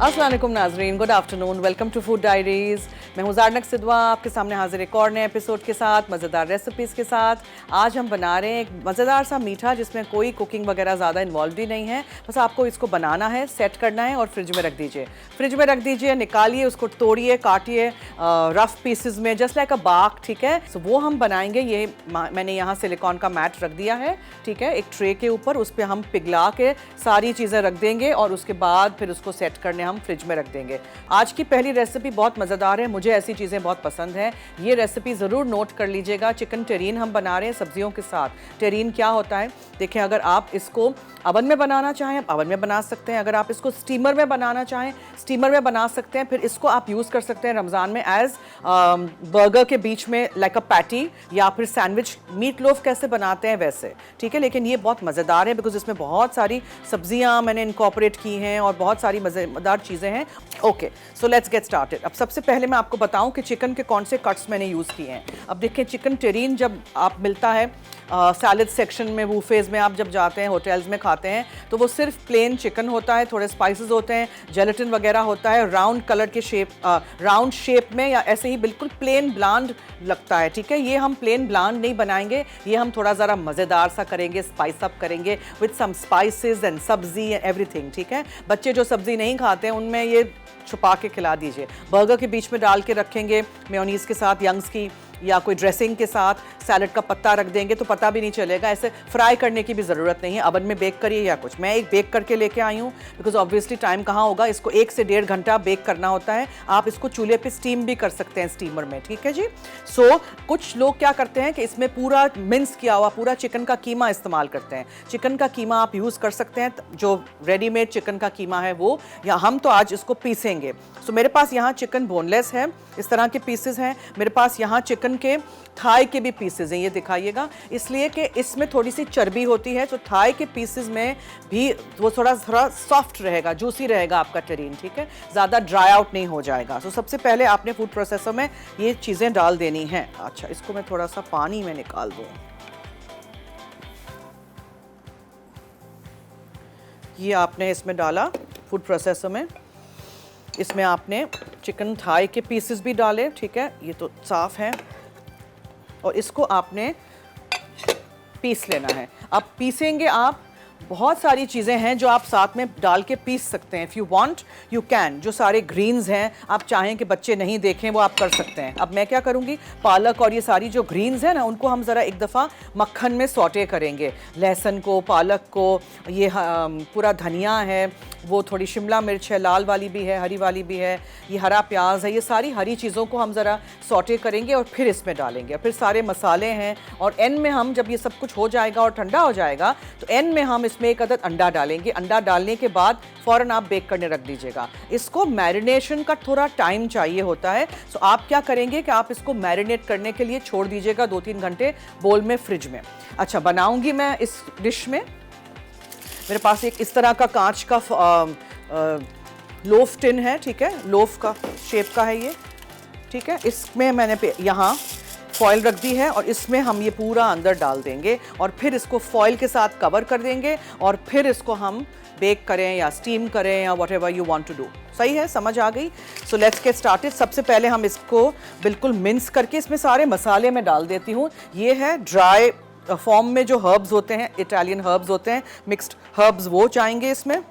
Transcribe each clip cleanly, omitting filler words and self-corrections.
अस्सलाम वालेकुम नाजरीन, good afternoon, welcome to food diaries. मैं हूँ ज़ारनक सिद्वा, आपके सामने हाजिर एक और नए एपिसोड के साथ, मज़ेदार रेसिपीज़ के साथ। आज हम बना रहे हैं एक मज़ेदार सा मीठा जिसमें कोई कुकिंग वगैरह ज़्यादा इन्वॉल्व ही नहीं है। बस आपको इसको बनाना है, सेट करना है और फ्रिज में रख दीजिए। फ्रिज में रख दीजिए, निकालिए, उसको तोड़िए, काटिए रफ पीसेज में, जस्ट लाइक अ बाक, ठीक है। सो वो हम बनाएंगे। ये मैंने यहाँ सिलिकॉन का मैट रख दिया है, ठीक है, एक ट्रे के ऊपर। उस पर हम पिघला के सारी चीज़ें रख देंगे और उसके बाद फिर उसको सेट करने हम फ्रिज में रख देंगे। आज की पहली रेसिपी बहुत मज़ेदार है, मुझे ऐसी चीज़ें बहुत पसंद हैं। ये रेसिपी ज़रूर नोट कर लीजिएगा। चिकन टेरीन हम बना रहे हैं सब्जियों के साथ। टेरीन क्या होता है देखें, अगर आप इसको अवन में बनाना चाहें अवन में बना सकते हैं, अगर आप इसको स्टीमर में बनाना चाहें स्टीमर में बना सकते हैं। फिर इसको आप यूज़ कर सकते हैं रमज़ान में एज बर्गर के बीच में, लाइक अ पैटी, या फिर सैंडविच, मीट लोफ कैसे बनाते हैं वैसे, ठीक है। लेकिन ये बहुत मज़ेदार है बिकॉज इसमें बहुत सारी सब्जियां मैंने इनकॉर्पोरेट की हैं और बहुत सारी मज़ेदार चीज़ें हैं। Okay, so let's get started. अब सबसे पहले मैं आपको बताऊं कि चिकन के कौन से कट्स मैंने यूज़ किए हैं। अब देखें, चिकन टेरीन जब आप मिलता है सैलड सेक्शन में, बूफेज में आप जब जाते हैं, होटल्स में खाते हैं, तो वो सिर्फ प्लेन चिकन होता है, थोड़े स्पाइसेस होते हैं, जेलेटिन वगैरह होता है, राउंड कलर के राउंड शेप में, या ऐसे ही बिल्कुल प्लेन ब्लांड लगता है, ठीक है। ये हम प्लेन ब्लांड नहीं बनाएंगे, ये हम थोड़ा ज़रा मज़ेदार सा करेंगे, स्पाइस अप करेंगे विद सम स्पाइसेस एंड सब्जी एंड एवरीथिंग, ठीक है। बच्चे जो सब्ज़ी नहीं खाते हैं उनमें ये छुपा के खिला दीजिए। बर्गर के बीच में डाल के रखेंगे मेयोनीज़ के साथ, यंग्स की या कोई ड्रेसिंग के साथ, सैलड का पत्ता रख देंगे तो पता भी नहीं चलेगा। ऐसे फ्राई करने की भी ज़रूरत नहीं है, अवन में बेक करिए या कुछ। मैं एक बेक करके लेके आई हूँ बिकॉज ऑब्वियसली टाइम कहाँ होगा, इसको 1 से 1.5 घंटा बेक करना होता है। आप इसको चूल्हे पे स्टीम भी कर सकते हैं स्टीमर में, ठीक है जी। सो कुछ लोग क्या करते हैं कि इसमें पूरा मिन्स किया हुआ पूरा चिकन का कीमा इस्तेमाल करते हैं। चिकन का कीमा आप यूज़ कर सकते हैं, जो रेडीमेड चिकन का कीमा है वो, या हम तो आज इसको पीसेंगे। सो मेरे पास यहाँ चिकन बोनलेस है, इस तरह के पीसेस हैं। मेरे पास यहाँ चिकन के थाई के भी पीसेस हैं, ये दिखाइएगा, इसलिए कि इसमें थोड़ी सी चर्बी होती है, तो थाई के पीसेस में भी वो थोड़ा सॉफ्ट रहेगा, जूसी रहेगा आपका टेरीन, ठीक है, ज़्यादा ड्राई आउट नहीं हो जाएगा। तो सबसे पहले आपने फूड प्रोसेसर में ये चीज़ें डाल देनी हैं। अच्छा, इसको मैं थोड़ा सा पानी में निकाल दूँ। ये आपने इसमें डाला फूड प्रोसेसर में, इसमें आपने चिकन थाई के पीसेस भी डाले, ठीक है, ये तो साफ़ है, और इसको आपने पीस लेना है। अब पीसेंगे आप, बहुत सारी चीज़ें हैं जो आप साथ में डाल के पीस सकते हैं। If you want you can. जो सारे ग्रीन्स हैं, आप चाहें कि बच्चे नहीं देखें वो आप कर सकते हैं। अब मैं क्या करूँगी, पालक और ये सारी जो ग्रीन्स हैं ना, उनको हम ज़रा एक दफ़ा मक्खन में सौटे करेंगे। लहसुन को, पालक को, ये पूरा धनिया है, वो थोड़ी शिमला मिर्च है, लाल वाली भी है, हरी वाली भी है, ये हरा प्याज है, ये सारी हरी चीज़ों को हम ज़रा सौटे करेंगे और फिर इसमें डालेंगे। फिर सारे मसाले हैं, और एंड में हम जब ये सब कुछ हो जाएगा और ठंडा हो जाएगा तो एंड में हम इसमें एक अदद अंडा डालेंगे। अंडा डालने के बाद फ़ौरन आप बेक करने रख दीजिएगा। इसको मैरिनेशन का थोड़ा टाइम चाहिए होता है। सो आप क्या करेंगे कि आप इसको मैरिनेट करने के लिए छोड़ दीजिएगा 2-3 घंटे बोल में, फ्रिज में। अच्छा, बनाऊँगी मैं इस डिश में। मेरे पास एक इस तरह का कांच का लोफ टिन है, ठीक है, लोफ का शेप का है ये, ठीक है। इसमें मैंने यहाँ फॉयल रख दी है और इसमें हम ये पूरा अंदर डाल देंगे और फिर इसको फॉयल के साथ कवर कर देंगे और फिर इसको हम बेक करें या स्टीम करें या whatever you want to do. सही है, समझ आ गई। So let's get started. सबसे पहले हम इसको बिल्कुल मिन्स करके इसमें सारे मसाले में डाल देती हूँ। ये है ड्राई फॉर्म में जो हर्ब्स होते हैं, इटालियन हर्ब्स होते हैं, मिक्स्ड हर्ब्स, वो चाहेंगे इसमें।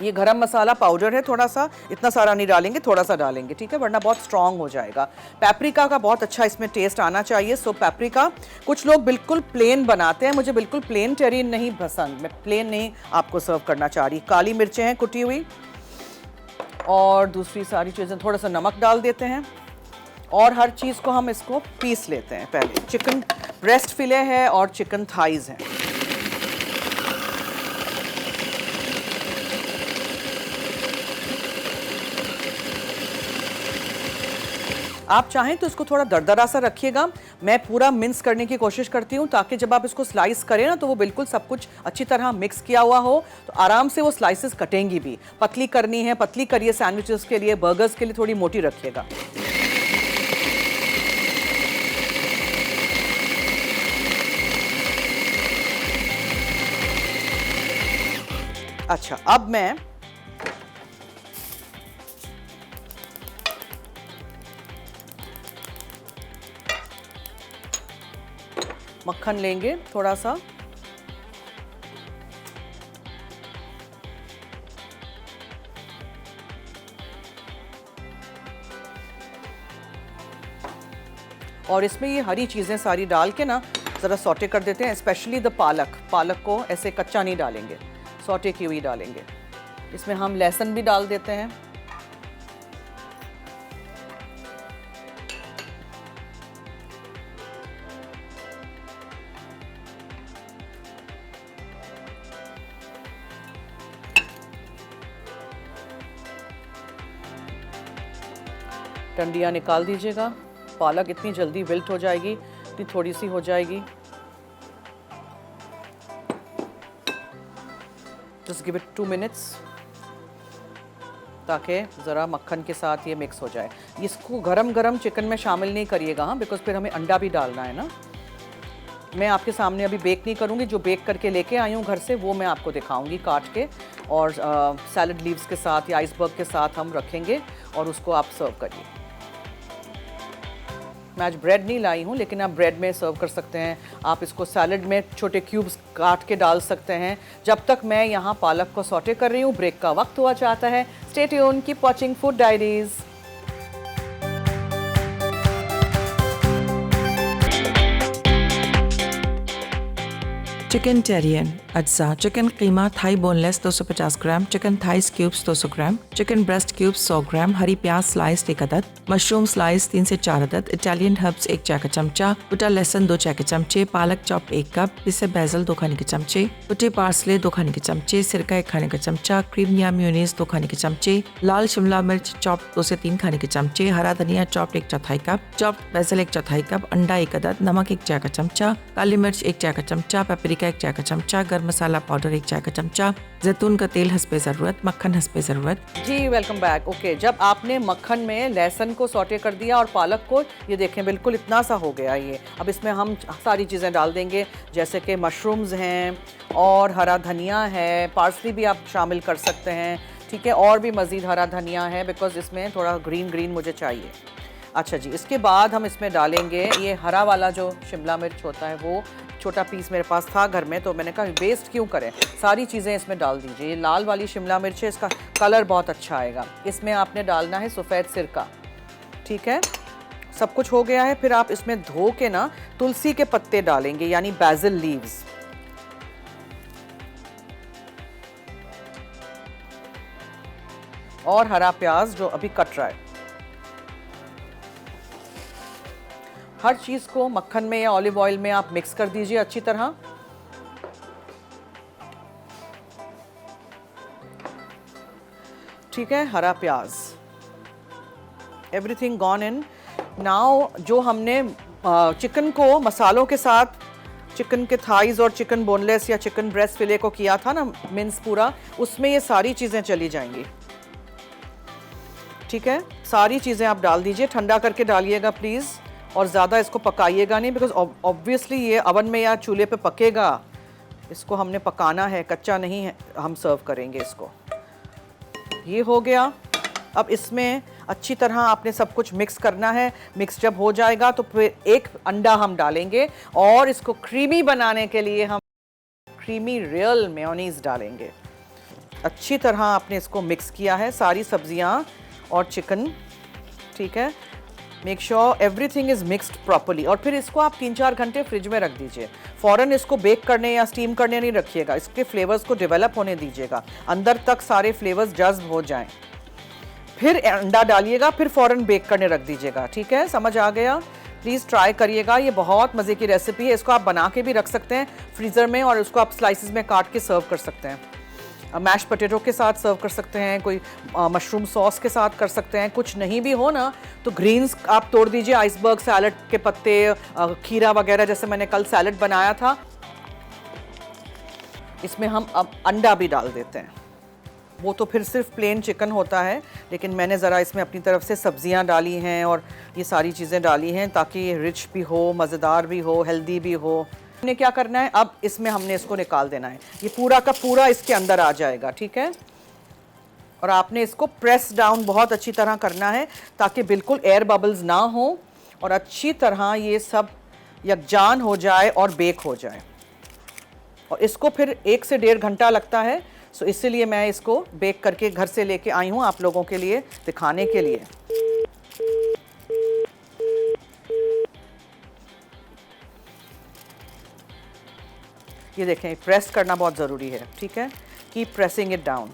ये गरम मसाला पाउडर है, थोड़ा सा, इतना सारा नहीं डालेंगे, थोड़ा सा डालेंगे, ठीक है, वरना बहुत स्ट्रांग हो जाएगा। पेपरिका का बहुत अच्छा इसमें टेस्ट आना चाहिए। सो पेपरिका, कुछ लोग बिल्कुल प्लेन बनाते हैं, मुझे बिल्कुल प्लेन टेरीन नहीं पसंद, मैं प्लेन नहीं आपको सर्व करना चाह रही। काली मिर्चें हैं कुटी हुई, और दूसरी सारी चीज़ें, थोड़ा सा नमक डाल देते हैं, और हर चीज़ को हम इसको पीस लेते हैं। पहले चिकन ब्रेस्ट फिले है और चिकन थाइज़ हैं। आप चाहें तो इसको थोड़ा दरदरा सा रखिएगा, मैं पूरा मिन्स करने की कोशिश करती हूँ ताकि जब आप इसको स्लाइस करें ना तो वो बिल्कुल सब कुछ अच्छी तरह मिक्स किया हुआ हो, तो आराम से वो स्लाइसेस कटेंगी भी। पतली करनी है, पतली करिए, सैंडविचेस के लिए, बर्गर्स के लिए थोड़ी मोटी रखिएगा। अच्छा, अब मैं मक्खन लेंगे थोड़ा सा, और इसमें ये हरी चीज़ें सारी डाल के ना ज़रा सौटे कर देते हैं। स्पेशली द पालक को ऐसे कच्चा नहीं डालेंगे, सौटे की हुई डालेंगे। इसमें हम लहसुन भी डाल देते हैं। डंडियाँ निकाल दीजिएगा। पालक इतनी जल्दी विल्ट हो जाएगी, इतनी थोड़ी सी हो जाएगी। जस्ट गिव इट 2 मिनट्स ताकि ज़रा मक्खन के साथ ये मिक्स हो जाए। इसको गरम गरम चिकन में शामिल नहीं करिएगा, हाँ, बिकॉज फिर हमें अंडा भी डालना है ना। मैं आपके सामने अभी बेक नहीं करूँगी, जो बेक करके लेके आई हूँ घर से वो मैं आपको दिखाऊंगी काट के, और सैलड लीव्स के साथ या आइसबर्ग के साथ हम रखेंगे और उसको आप सर्व करिए। मैं आज ब्रेड नहीं लाई हूँ, लेकिन आप ब्रेड में सर्व कर सकते हैं। आप इसको सैलड में छोटे क्यूब्स काट के डाल सकते हैं। जब तक मैं यहाँ पालक को सौटे कर रही हूँ, ब्रेक का वक्त हुआ चाहता है। Stay tuned, keep watching food diaries. Chicken टेरियन अज्जा, चिकन कीमा thigh boneless 250 gram, chicken thighs cubes 200 gram, chicken breast cubes 100 gram, हरी प्याज स्लाइस 1 अदद, मशरूम स्लाइस 3 से 4 अदद, इटालियन हर्ब्स 1 चाय का चमचा, कुटा लहसुन 2 चाय के चमचे, पालक चॉप 1 कप, पिसे बैजल 2 खाने के चमचे, कुटे पार्सले 2 खाने के चमचे, सिरका 1 खाने का चमचा, क्रीम या म्योनीज 2 खाने के चमचे, लाल शिमला मिर्च चॉप 2 से 3 खाने के चमचे, हरा धनिया chop 1/4 cup, chop Baijal 1/4 cup, अंडा 1 अदद, नमक 1 चाय का चमचा, काली मिर्च 1 चाय का चमचा, पेपरिका 1 चाय का चमचा, गर्म मसाला पाउडर 1 चाय का चमचा, जैतून का तेल हस्बे ज़रूरत, मक्खन हस्बे ज़रूरत। जी वेलकम बैक। ओके, जब आपने मक्खन में लहसुन को सौटे कर दिया और पालक को, ये देखें बिल्कुल इतना सा हो गया ये। अब इसमें हम सारी चीज़ें डाल देंगे, जैसे कि मशरूम्स हैं और हरा धनिया है, पार्सली भी आप शामिल कर सकते हैं, ठीक है, और भी मज़ीद हरा धनिया है, बिकॉज इसमें थोड़ा ग्रीन ग्रीन मुझे चाहिए। अच्छा जी, इसके बाद हम इसमें डालेंगे ये हरा वाला जो शिमला मिर्च होता है, वो छोटा पीस मेरे पास था घर में, तो मैंने कहा वेस्ट क्यों करें, सारी चीज़ें इसमें डाल दीजिए। ये लाल वाली शिमला मिर्च है, इसका कलर बहुत अच्छा आएगा। इसमें आपने डालना है सफ़ेद सिरका, ठीक है। सब कुछ हो गया है, फिर आप इसमें धो के ना तुलसी के पत्ते डालेंगे, यानी बैजिल लीव्स। और हरा प्याज जो अभी कट रहा है। हर चीज़ को मक्खन में या ऑलिव ऑयल में आप मिक्स कर दीजिए अच्छी तरह। ठीक है, हरा प्याज, एवरीथिंग गॉन इन। नाउ जो हमने चिकन को मसालों के साथ, चिकन के थाइज और चिकन बोनलेस या चिकन ब्रेस्ट फिले को किया था ना मिन्स पूरा, उसमें ये सारी चीज़ें चली जाएंगी। ठीक है, सारी चीज़ें आप डाल दीजिए, ठंडा करके डालिएगा प्लीज़, और ज़्यादा इसको पकाइएगा नहीं, बिकॉज ऑब्वियसली ये अवन में या चूल्हे पे पकेगा। इसको हमने पकाना है, कच्चा नहीं है, हम सर्व करेंगे इसको। ये हो गया। अब इसमें अच्छी तरह आपने सब कुछ मिक्स करना है। मिक्स जब हो जाएगा तो फिर एक अंडा हम डालेंगे, और इसको क्रीमी बनाने के लिए हम क्रीमी रियल मेयोनीज डालेंगे। अच्छी तरह आपने इसको मिक्स किया है, सारी सब्जियां और चिकन, ठीक है। Make sure everything is mixed properly, और फिर इसको आप 3-4 घंटे फ्रिज में रख दीजिए। फ़ौरन इसको बेक करने या स्टीम करने नहीं रखिएगा, इसके फ्लेवर्स को डेवलप होने दीजिएगा, अंदर तक सारे फ्लेवर्स जज्ब हो जाएं। फिर अंडा डालिएगा, फिर फ़ौरन बेक करने रख दीजिएगा। ठीक है, समझ आ गया? प्लीज़ ट्राई करिएगा, ये बहुत मज़े की रेसिपी है। इसको आप बना के भी रख सकते हैं फ्रीज़र में, और उसको आप स्लाइसिस में काट के सर्व कर सकते हैं। मैश पोटैटो के साथ सर्व कर सकते हैं, कोई मशरूम सॉस के साथ कर सकते हैं। कुछ नहीं भी हो ना तो ग्रीन्स आप तोड़ दीजिए, आइसबर्ग सैलड के पत्ते, खीरा वगैरह, जैसे मैंने कल सैलड बनाया था। इसमें हम अब अंडा भी डाल देते हैं। वो तो फिर सिर्फ प्लेन चिकन होता है, लेकिन मैंने ज़रा इसमें अपनी तरफ से सब्जियां डाली हैं और ये सारी चीज़ें डाली हैं ताकि ये रिच भी हो, मज़ेदार भी हो, हेल्दी भी हो। हमने क्या करना है, अब इसमें हमने इसको निकाल देना है। ये पूरा का पूरा इसके अंदर आ जाएगा, ठीक है। और आपने इसको प्रेस डाउन बहुत अच्छी तरह करना है ताकि बिल्कुल एयर बबल्स ना हो, और अच्छी तरह ये सब यकजान हो जाए और बेक हो जाए। और इसको फिर 1 से 1.5 घंटा लगता है, सो इसीलिए मैं इसको बेक करके घर से लेके आई हूँ आप लोगों के लिए दिखाने के लिए। ये देखें, प्रेस करना बहुत ज़रूरी है, ठीक है, keep pressing it down.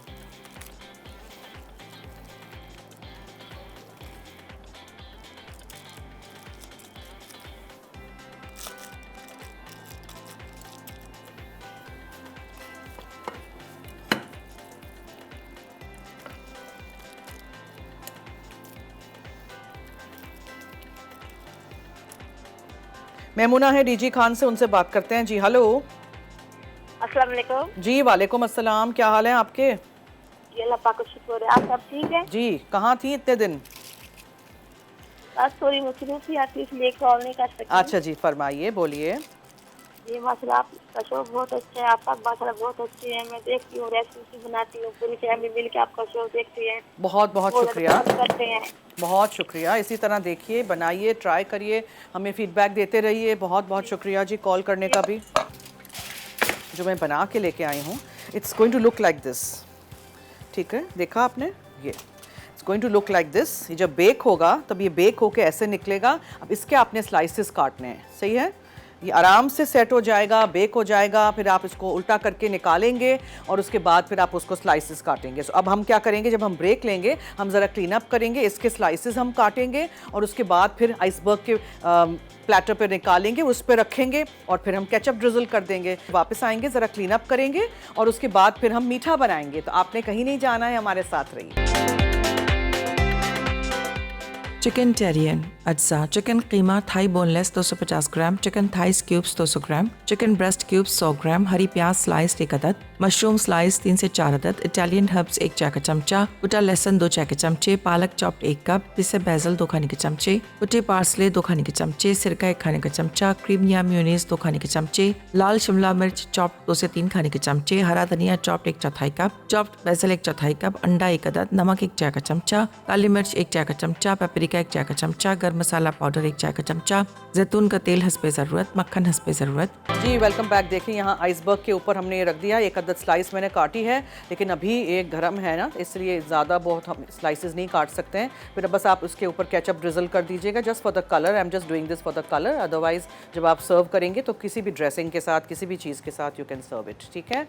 Maimuna है डीजी खान से, उनसे बात करते हैं जी। हेलो। अस्सलाम वालेकुम। जी वालेकुम अस्सलाम, क्या हाल है आपके? जी अल्लाह पाक का शुक्र है, आप सब ठीक है? जी, कहाँ थी इतने दिन? बस थोड़ी मुसीबत थी आती इसलिए कॉल नहीं कर सकती। अच्छा जी, फरमाइए, बोलिए। ये माशाल्लाह आपका शो बहुत अच्छा है, आप सब माशाल्लाह बहुत अच्छे हैं। मैं देखती हूँ, रेसिपी बनाती हूँ, पूरी फैमिली मिल के आपका शो देखती है। बहुत बहुत शुक्रिया, करते हैं। बहुत शुक्रिया। इसी तरह देखिए, बनाइए, ट्राई करिए, हमें फीडबैक देते रहिए। बहुत बहुत शुक्रिया जी कॉल करने का भी। जो मैं बना के लेके आई हूँ, it's going to look like this, ठीक है, देखा आपने, ये it's going to look like this. ये जब बेक होगा तब ये बेक होके ऐसे निकलेगा। अब इसके आपने स्लाइसेस काटने हैं, सही है। ये आराम से सेट हो जाएगा, बेक हो जाएगा, फिर आप इसको उल्टा करके निकालेंगे और उसके बाद फिर आप उसको स्लाइसेस काटेंगे। सो अब हम क्या करेंगे, जब हम ब्रेक लेंगे हम ज़रा क्लीन अप करेंगे, इसके स्लाइसेस हम काटेंगे और उसके बाद फिर आइसबर्ग के प्लेटर पे निकालेंगे, उस पर रखेंगे और फिर हम केचप ड्रिजल कर देंगे। वापस आएंगे, ज़रा क्लीन अप करेंगे और उसके बाद फिर हम मीठा बनाएंगे। तो आपने कहीं नहीं जाना है, हमारे साथ रहिए। चिकन टेरियन अज्जा चिकन कीमा thigh boneless 250 gram, chicken thighs cubes 200 gram, chicken breast cubes 100 gram, हरी प्याज स्लाइस्ड 1 अदद, मशरूम स्लाइस 3 से 4 अदद, इटालियन हर्ब्स 1 चाय का चमचा, कुटा लहसुन 2 चाय के चमचे, पालक चॉप्ड 1 कप, पिसे बैजल 2 खाने के चमचे, कुटे पार्सले 2 खाने के चमचे, सिरका 1 खाने का चमचा, क्रीम या म्योनीज 2 खाने के चमचे, लाल शिमला मिर्च चॉप्ड 2 से 3 खाने के चमचे, हरा धनिया chopped 1/4 cup, chopped Baijal 1/4 cup, अंडा 1 अदद, नमक 1 चाय का चमचा, काली मिर्च 1 चाय का चमचा, पेपरिका 1 चाय का चमचा, गर्म मसाला पाउडर 1 चाय का चमचा, जैतून का तेल हस्बे ज़रूरत, मक्खन हस्बे ज़रूरत। जी वेलकम बैक। देखिए यहाँ आइसबर्ग के ऊपर हमने ये रख दिया, 1 अदद स्लाइस मैंने काटी है, लेकिन अभी ये गर्म है ना, इसलिए ज़्यादा बहुत हम स्लाइसेस नहीं काट सकते हैं। फिर बस आप उसके ऊपर केचप ड्रिजल कर दीजिएगा, just for the colour. I am just doing this for the colour, otherwise जब आप सर्व करेंगे तो किसी भी ड्रेसिंग के साथ, किसी भी चीज़ के साथ यू कैन सर्व इट, ठीक है।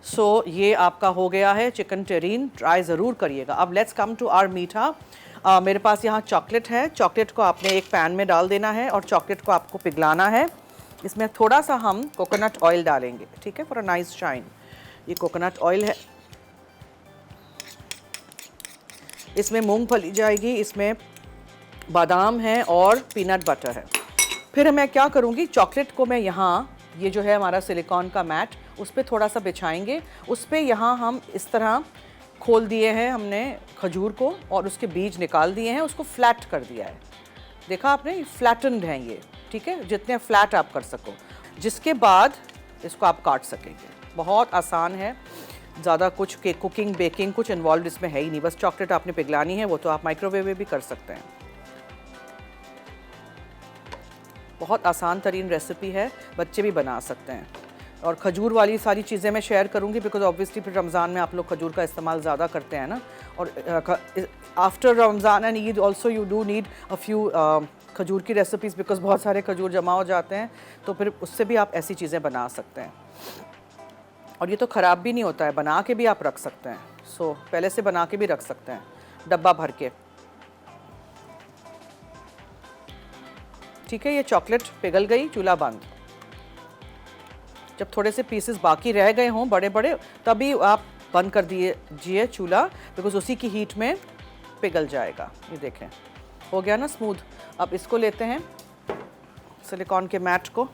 सो ये आपका हो गया है चिकन टेरिन, ट्राई ज़रूर करिएगा। अब लेट्स कम टू आवर मीठा। मेरे पास यहाँ चॉकलेट है। चॉकलेट को आपने एक पैन में डाल देना है और चॉकलेट को आपको पिघलाना है। इसमें थोड़ा सा हम कोकोनट ऑयल डालेंगे, ठीक है, फॉर अ नाइस शाइन। ये कोकोनट ऑयल है, इसमें मूंगफली जाएगी, इसमें बादाम है और पीनट बटर है। फिर मैं क्या करूँगी, चॉकलेट को मैं यहाँ, ये जो है हमारा सिलिकॉन का मैट, उस पर थोड़ा सा बिछाएंगे। उस पर यहाँ हम इस तरह खोल दिए हैं हमने खजूर को और उसके बीज निकाल दिए हैं, उसको फ्लैट कर दिया है। देखा आपने, फ्लैटनड हैं ये, ठीक है, जितने फ्लैट आप कर सको, जिसके बाद इसको आप काट सकेंगे। बहुत आसान है, ज़्यादा कुछ के कुकिंग बेकिंग कुछ इन्वॉल्व इसमें है ही नहीं, बस चॉकलेट आपने पिघलानी है, वो तो आप माइक्रोवेव में भी कर सकते हैं। बहुत आसान तरीन रेसिपी है, बच्चे भी बना सकते हैं। और खजूर वाली सारी चीज़ें मैं शेयर करूंगी बिकॉज ऑब्वियसली फिर रमज़ान में आप लोग खजूर का इस्तेमाल ज़्यादा करते हैं ना, और after Ramzan and Eid also you do need a few खजूर की रेसिपीज़ बिकॉज बहुत सारे खजूर जमा हो जाते हैं, तो फिर उससे भी आप ऐसी चीज़ें बना सकते हैं। और ये तो ख़राब भी नहीं होता है, बना के भी आप रख सकते हैं। सो पहले से बना के भी रख सकते हैं डब्बा भर के, ठीक है। ये चॉकलेट पिघल गई, चूल्हा बंद। जब थोड़े से पीसेस बाकी रह गए हों बड़े बड़े, तभी आप बंद कर दीजिए चूल्हा, बिकॉज उसी की हीट में पिघल जाएगा। ये देखें, हो गया ना स्मूथ। अब इसको लेते हैं सिलिकॉन के मैट को,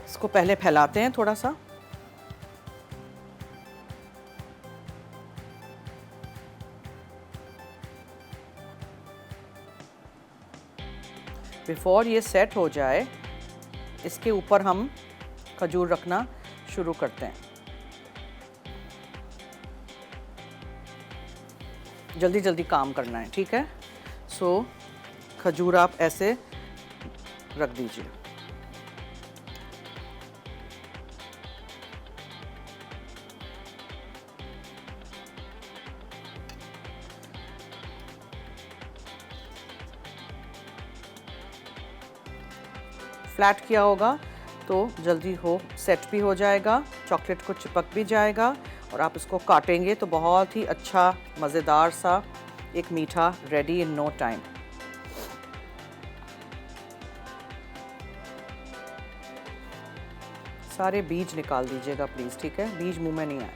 इसको पहले फैलाते हैं थोड़ा सा, बिफोर ये सेट हो जाए इसके ऊपर हम खजूर रखना शुरू करते हैं। जल्दी जल्दी काम करना है, ठीक है। सो खजूर आप ऐसे रख दीजिए। फ्लैट किया होगा तो जल्दी सेट भी हो जाएगा, चॉकलेट को चिपक भी जाएगा और आप इसको काटेंगे तो बहुत ही अच्छा मज़ेदार सा एक मीठा रेडी इन नो टाइम। सारे बीज निकाल दीजिएगा प्लीज़, ठीक है, बीज मुंह में नहीं आए।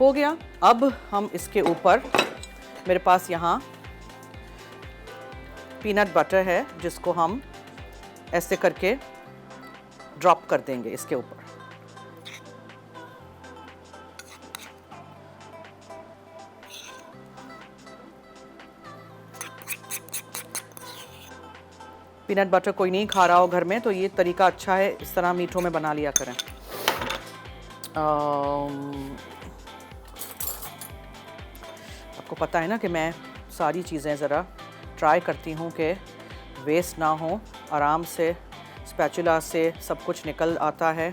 हो गया। अब हम इसके ऊपर, मेरे पास यहाँ पीनट बटर है जिसको हम ऐसे करके ड्रॉप कर देंगे इसके ऊपर। पीनट बटर कोई नहीं खा रहा हो घर में तो ये तरीका अच्छा है, इस तरह मीठों में बना लिया करें। आपको पता है ना कि मैं सारी चीज़ें ज़रा ट्राई करती हूँ कि वेस्ट ना हो, आराम से स्पैचुला से सब कुछ निकल आता है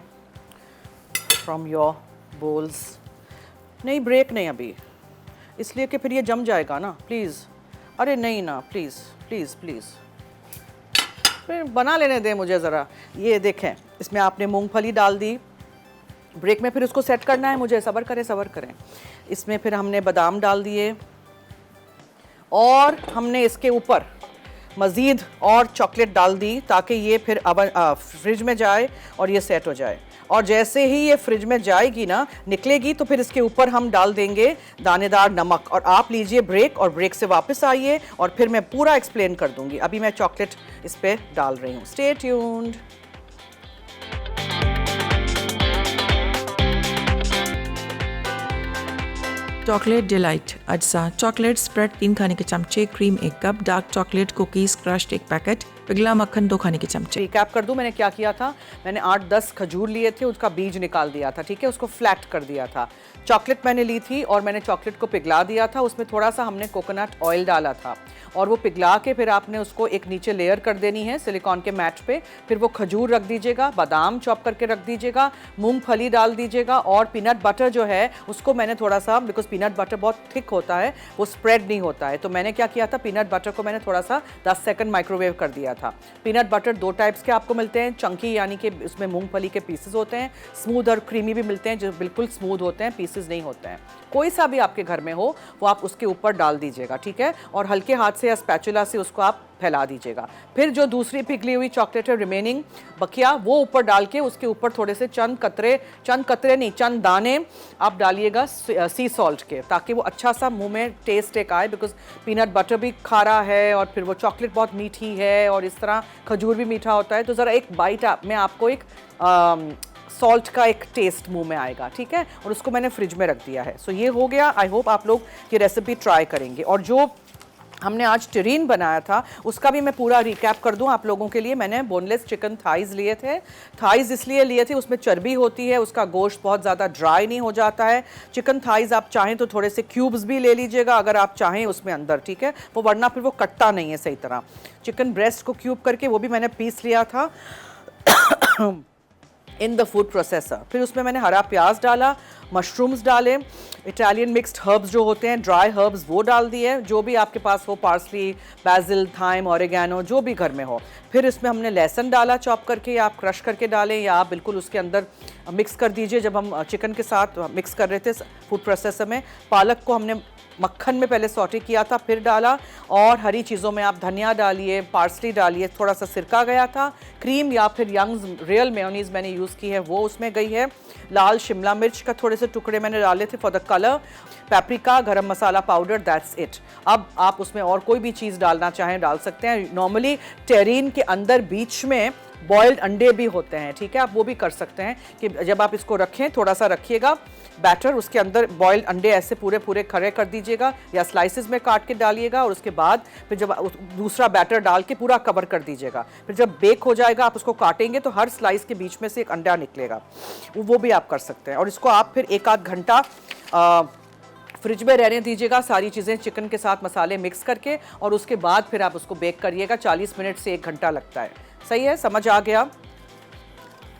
फ्रॉम योर बोल्स। नहीं, ब्रेक नहीं अभी, इसलिए कि फिर ये जम जाएगा ना, प्लीज़। अरे नहीं ना, प्लीज़ प्लीज़ प्लीज़, फिर बना लेने दें मुझे ज़रा। ये देखें, इसमें आपने मूंगफली डाल दी, ब्रेक में फिर उसको सेट करना है मुझे, सब्र करें। इसमें फिर हमने बादाम डाल दिए और हमने इसके ऊपर मज़ीद और चॉकलेट डाल दी ताकि ये फिर फ्रिज में जाए और ये सेट हो जाए। और जैसे ही ये फ्रिज में जाएगी ना, निकलेगी, तो फिर इसके ऊपर हम डाल देंगे दानेदार नमक। और आप लीजिए ब्रेक और ब्रेक से वापस आइए और फिर मैं पूरा एक्सप्लेन कर दूंगी। अभी मैं चॉकलेट इस पर डाल रही हूँ। Stay tuned. चॉकलेट डिलाइट अज्जा चॉकलेट स्प्रेड 3 खाने के चमचे, cream 1 cup, dark chocolate cookies crushed 1 packet, पिघला मक्खन 2 खाने के चमचे। रिकैप कर दूं मैंने क्या किया था। मैंने 8-10 खजूर लिए थे, उसका बीज निकाल दिया था, ठीक है, उसको फ्लैट कर दिया था। चॉकलेट मैंने ली थी और मैंने चॉकलेट को पिघला दिया था, उसमें थोड़ा सा हमने कोकोनट ऑयल डाला था और वो पिघला के फिर आपने उसको एक नीचे लेयर कर देनी है सिलिकॉन के मैट पे। फिर वो खजूर रख दीजिएगा, बादाम चॉप करके रख दीजिएगा, मूंगफली डाल दीजिएगा और पीनट बटर जो है उसको मैंने थोड़ा सा, बिकॉज पीनट बटर बहुत थिक होता है, वो स्प्रेड नहीं होता है, तो मैंने क्या किया था, पीनट बटर को मैंने थोड़ा सा 10 सेकंड माइक्रोवेव कर दिया था। पीनट बटर 2 टाइप्स के आपको मिलते हैं, चंकी यानी कि उसमें मूंगफली के पीसेस होते हैं, स्मूथ और क्रीमी भी मिलते हैं जो बिल्कुल स्मूथ होते हैं, पीसेस नहीं होते हैं। कोई सा भी आपके घर में हो वो आप उसके ऊपर डाल दीजिएगा, ठीक है, और हल्के हाथ से या स्पैचुला से उसको आप फैला दीजिएगा। फिर जो दूसरी पिघली हुई चॉकलेट है, रिमेनिंग बकिया, वो ऊपर डाल के उसके ऊपर थोड़े से चंद दाने आप डालिएगा सी सॉल्ट के, ताकि वो अच्छा सा मुंह में टेस्ट एक आए, बिकॉज पीनट बटर भी खारा है और फिर वो चॉकलेट बहुत मीठी है और इस तरह खजूर भी मीठा होता है, तो ज़रा एक बाइट में आपको एक सॉल्ट का एक टेस्ट मुंह में आएगा, ठीक है, और उसको मैंने फ्रिज में रख दिया है। सो ये हो गया। आई होप आप लोग ये रेसिपी ट्राई करेंगे। और जो हमने आज टेरीन बनाया था उसका भी मैं पूरा रिकैप कर दूं आप लोगों के लिए। मैंने बोनलेस चिकन थाइज़ लिए थे। थाइज़ इसलिए लिए थे, उसमें चर्बी होती है, उसका गोश्त बहुत ज़्यादा ड्राई नहीं हो जाता है। चिकन थाइज़ आप चाहें तो थोड़े से क्यूब्स भी ले लीजिएगा अगर आप चाहें उसमें अंदर, ठीक है, वो वरना फिर वो कटता नहीं है सही तरह। चिकन ब्रेस्ट को क्यूब करके वो भी मैंने पीस लिया था इन द फूड प्रोसेसर। फिर उसमें मैंने हरा प्याज डाला, मशरूम्स डाले, इटालियन मिक्स्ड हर्ब्स जो होते हैं, ड्राई हर्ब्स, वो डाल दिए, जो भी आपके पास हो, पार्सली, बैजिल, थाइम, ऑरिगेनो, जो भी घर में हो। फिर इसमें हमने लहसुन डाला चॉप करके, या आप क्रश करके डालें या आप बिल्कुल उसके अंदर मिक्स कर दीजिए। जब हम चिकन के साथ मिक्स कर रहे थे फूड प्रोसेसर में, पालक को हमने मक्खन में पहले सौटे किया था, फिर डाला। और हरी चीज़ों में आप धनिया डालिए, पार्सली डालिए, थोड़ा सा सिरका गया था, क्रीम या फिर यंग्स रियल मेयोनीज़ मैंने यूज़ की है वो उसमें गई है, लाल शिमला मिर्च का थोड़े से टुकड़े मैंने डाले थे फॉर द कलर, पेपरिका, गरम मसाला पाउडर, दैट्स इट। अब आप उसमें और कोई भी चीज़ डालना चाहें डाल सकते हैं। नॉर्मली टेरीन के अंदर बीच में बॉइल्ड अंडे भी होते हैं, ठीक है, आप वो भी कर सकते हैं कि जब आप इसको रखें थोड़ा सा रखिएगा बैटर, उसके अंदर बॉइल्ड अंडे ऐसे पूरे पूरे खड़े कर दीजिएगा या स्लाइसेस में काट के डालिएगा, और उसके बाद फिर जब दूसरा बैटर डाल के पूरा कवर कर दीजिएगा। फिर जब बेक हो जाएगा आप उसको काटेंगे तो हर स्लाइस के बीच में से एक अंडा निकलेगा, वो भी आप कर सकते हैं। और इसको आप फिर 1 आध घंटा फ्रिज में रहने दीजिएगा सारी चीज़ें चिकन के साथ मसाले मिक्स करके, और उसके बाद फिर आप उसको बेक करिएगा। 40 मिनट से 1 घंटा लगता है। सही है, समझ आ गया?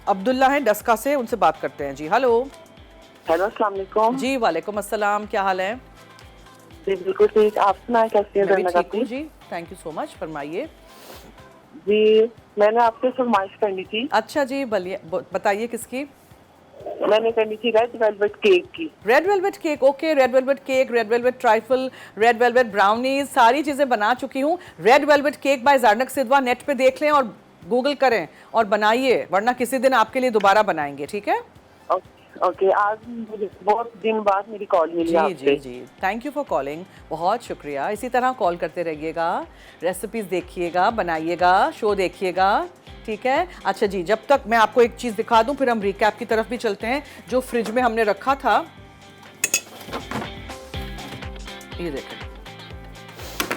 अब्दुल्ला हैं डस्का से, उनसे बात करते हैं जी। हेलो। हेलो, अस्सलाम वालेकुम। जी वालेकुम अस्सलाम, क्या हाल है? जी बिल्कुल ठीक, आप सुनाए कैसी है? मैं भी ठीक हूँ जी, थैंक यू सो मच। फरमाइए जी। मैंने आपसे फरमाइश करनी थी। अच्छा जी, बताइए किसकी? मैंने करनी थी रेड वेलवेट केक की। Red velvet cake, okay. Red velvet cake, red velvet trifle, red velvet brownies, सारी चीज़ें बना चुकी हूँ। Red velvet cake by Zarnak Sidhwa net पे देख लें और गूगल करें और बनाइए, वरना किसी दिन आपके लिए दोबारा बनाएंगे, ठीक है? ओके, आज मुझे बहुत दिन बाद मेरी कॉल मिली आपसे। जी, थैंक यू फॉर कॉलिंग, बहुत शुक्रिया। इसी तरह कॉल करते रहिएगा, रेसिपीज़ देखिएगा, बनाइएगा, शो देखिएगा, ठीक है? अच्छा जी, जब तक मैं आपको एक चीज़ दिखा दूं, फिर हम रिकैप की तरफ भी चलते हैं। जो फ्रिज में हमने रखा था, ये देखें,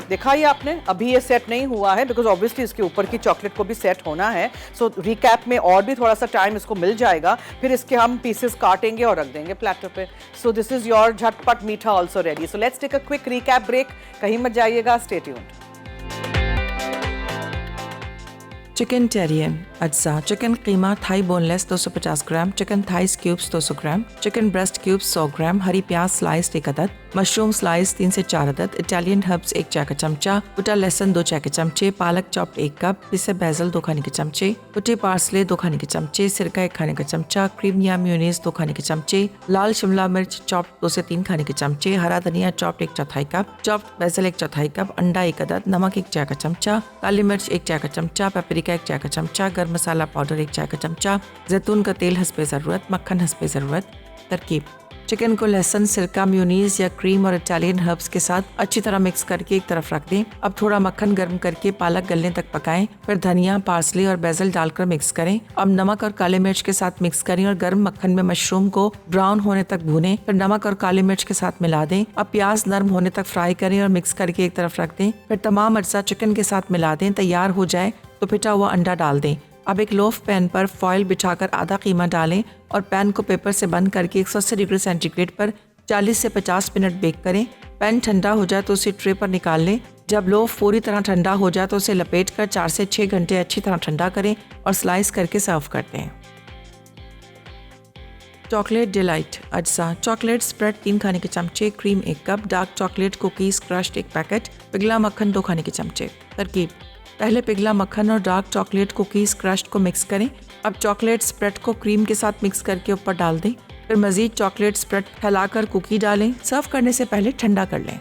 देखा ये आपने? अभी ये सेट नहीं हुआ है बिकॉज ऑब्वियसली इसके ऊपर की चॉकलेट को भी सेट होना है। सो रिकैप में और भी थोड़ा सा टाइम इसको मिल जाएगा, फिर इसके हम पीसेस काटेंगे और रख देंगे प्लेटर पे। सो दिस इज योर झटपट मीठा also ready. So let's take a quick recap break, कहीं मत जाइएगा, स्टे ट्यून्ड। चिकन टेरियन अज्जा, चिकन कीमा thigh boneless 250 gram, chicken thighs cubes 200 gram, chicken breast cubes 100 gram, हरी प्याज स्लाइस्ड 1 अदद, मशरूम स्लाइस 3 से 4 अदद, इटालियन हर्ब्स 1 चाय का चमचा, कुटा लहसुन 2 चाय के चमचे, पालक चॉप्ड 1 कप, पिसे बैजल 2 खाने के चमचे, कुटे पार्सले 2 खाने के चमचे, सिरका 1 खाने का चमचा, क्रीम या म्योनीज 2 खाने के चमचे, लाल शिमला मिर्च चॉप्ड 2 से 3 खाने के चमचे, हरा धनिया chopped 1/4 cup, chopped Baijal 1/4 cup, अंडा 1 अदद, नमक 1 चाय का चमचा, काली मिर्च 1 चाय का चमचा, पेपरिका 1 चाय का चमचा, गर्म मसाला पाउडर 1 चाय का चमचा, जैतून का तेल हस्बे ज़रूरत, मक्खन हस्बे ज़रूरत। तरकीब: चिकन को लहसुन, सिरका, म्योनीज या क्रीम और इटालियन हर्ब्स के साथ अच्छी तरह मिक्स करके एक तरफ रख दें। अब थोड़ा मक्खन गर्म करके पालक गलने तक पकाएं, फिर धनिया, पार्सले और बैजल डालकर मिक्स करें। अब नमक और काले मिर्च के साथ मिक्स करें और गर्म मक्खन में मशरूम को ब्राउन होने तक भूनें, फिर नमक और काले मिर्च के साथ मिला दें। अब प्याज नरम होने तक फ्राई करें और मिक्स करके एक तरफ रख दें, फिर तमाम अज्जा चिकन के साथ मिला दें। तैयार हो जाए तो पिटा हुआ अंडा डाल दें। अब एक लोफ पैन पर फॉइल बिछाकर आधा कीमा डालें और पैन को पेपर से बंद करके 180 डिग्री सेंटीग्रेड पर 40 से 50 मिनट बेक करें। पैन ठंडा हो जाए तो उसे ट्रे पर निकाल लें। जब लोफ पूरी तरह ठंडा हो जाए तो उसे लपेटकर 4 से 6 घंटे अच्छी तरह ठंडा करें और स्लाइस करके सर्व करते हैं। चॉकलेट डिलाइट अज्जा, चॉकलेट स्प्रेड 3 खाने के चमचे, cream 1 cup, dark chocolate cookies crushed 1 packet, पिघला मक्खन 2 खाने के चमचे। तरकीब: पहले पिघला मक्खन और डार्क चॉकलेट कुकीज़ क्रश्ड को मिक्स करें। अब चॉकलेट स्प्रेड को क्रीम के साथ मिक्स करके ऊपर डाल दें, फिर मज़ीद चॉकलेट स्प्रेड फैलाकर कुकी डालें। सर्व करने से पहले ठंडा कर लें।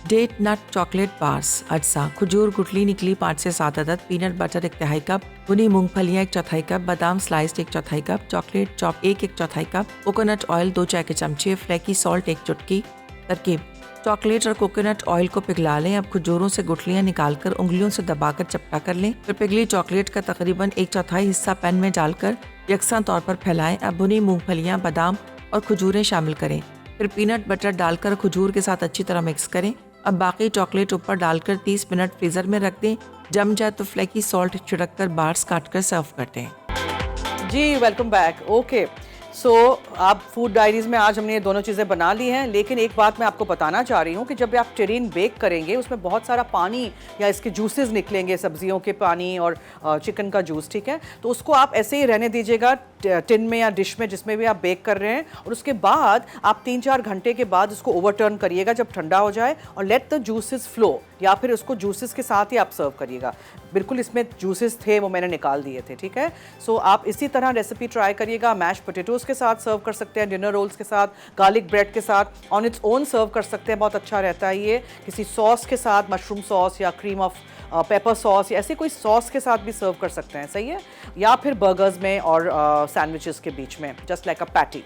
डेट नट चॉकलेट बार्स अज्जा, खजूर गुठली निकली 5 से 7 अदद, पीनट बटर 1/4 कप, भुनी मूंगफलियाँ 1/4 कप, बादाम sliced 1/4 cup, chocolate chop 1/4 cup, coconut oil 2 चाय के चमचे, फ्लेकी सॉल्ट 1 चुटकी। तरकीब: चॉकलेट और कोकोनट ऑयल को पिघला लें। अब खजूरों से गुठलियाँ निकालकर उंगलियों से दबाकर चपटा कर लें, फिर पिघली चॉकलेट का तकरीबन 1/4 हिस्सा पैन में डालकर यकसा तौर पर फैलाएं। अब भुनी मूंगफलियाँ, बादाम और खजूरें शामिल करें, फिर पीनट बटर डालकर खजूर के साथ अच्छी तरह मिक्स करें। अब बाकी चॉकलेट ऊपर डालकर 30 मिनट फ्रीजर में रख दें। जम जाए तो फ्लेकी सॉल्ट छिड़ककर बार्स काटकर सर्व करते हैं। जी वेलकम बैक। ओके, सो आप फूड डायरीज़ में आज हमने ये दोनों चीज़ें बना ली हैं, लेकिन एक बात मैं आपको बताना चाह रही हूँ कि जब आप टेरिन बेक करेंगे उसमें बहुत सारा पानी या इसके जूसेस निकलेंगे, सब्जियों के पानी और चिकन का जूस, ठीक है? तो उसको आप ऐसे ही रहने दीजिएगा टिन में या डिश में जिसमें भी आप बेक कर रहे हैं, और उसके बाद आप 3-4 घंटे के बाद उसको ओवरटर्न करिएगा जब ठंडा हो जाए, और लेट द जूसेस फ्लो, या फिर उसको जूसेस के साथ ही आप सर्व करिएगा। बिल्कुल इसमें जूसेस थे वो मैंने निकाल दिए थे, ठीक है? सो आप इसी तरह रेसिपी ट्राई करिएगा। मैश पोटैटोज़ के साथ सर्व कर सकते हैं, डिनर रोल्स के साथ, गार्लिक ब्रेड के साथ, ऑन इट्स ओन सर्व कर सकते हैं, बहुत अच्छा रहता है ये। किसी सॉस के साथ, मशरूम सॉस या क्रीम ऑफ पेपर सॉस या ऐसे कोई सॉस के साथ भी सर्व कर सकते हैं, सही है? या फिर बर्गर्स में और सैंडविचेस के बीच में, just like a patty.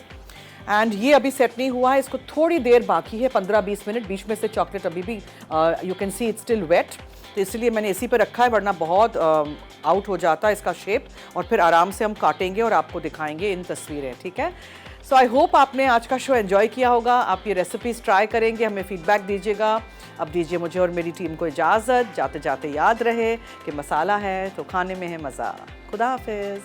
And ये अभी सेट नहीं हुआ है, इसको थोड़ी देर बाकी है, 15-20 मिनट। बीच में से चॉकलेट अभी भी you can see it's still wet, तो इसलिए मैंने इसी पे रखा है, वरना बहुत आउट हो जाता है इसका शेप, और फिर आराम से हम काटेंगे और आपको दिखाएंगे इन तस्वीरें, ठीक है? सो आई होप आपने आज का शो एंजॉय किया होगा। आप ये रेसिपीज़ ट्राई करेंगे, हमें फीडबैक दीजिएगा। अब दीजिए मुझे और मेरी टीम को इजाज़त। जाते जाते याद रहे कि मसाला है तो खाने में है मज़ा। खुदा हाफिज़।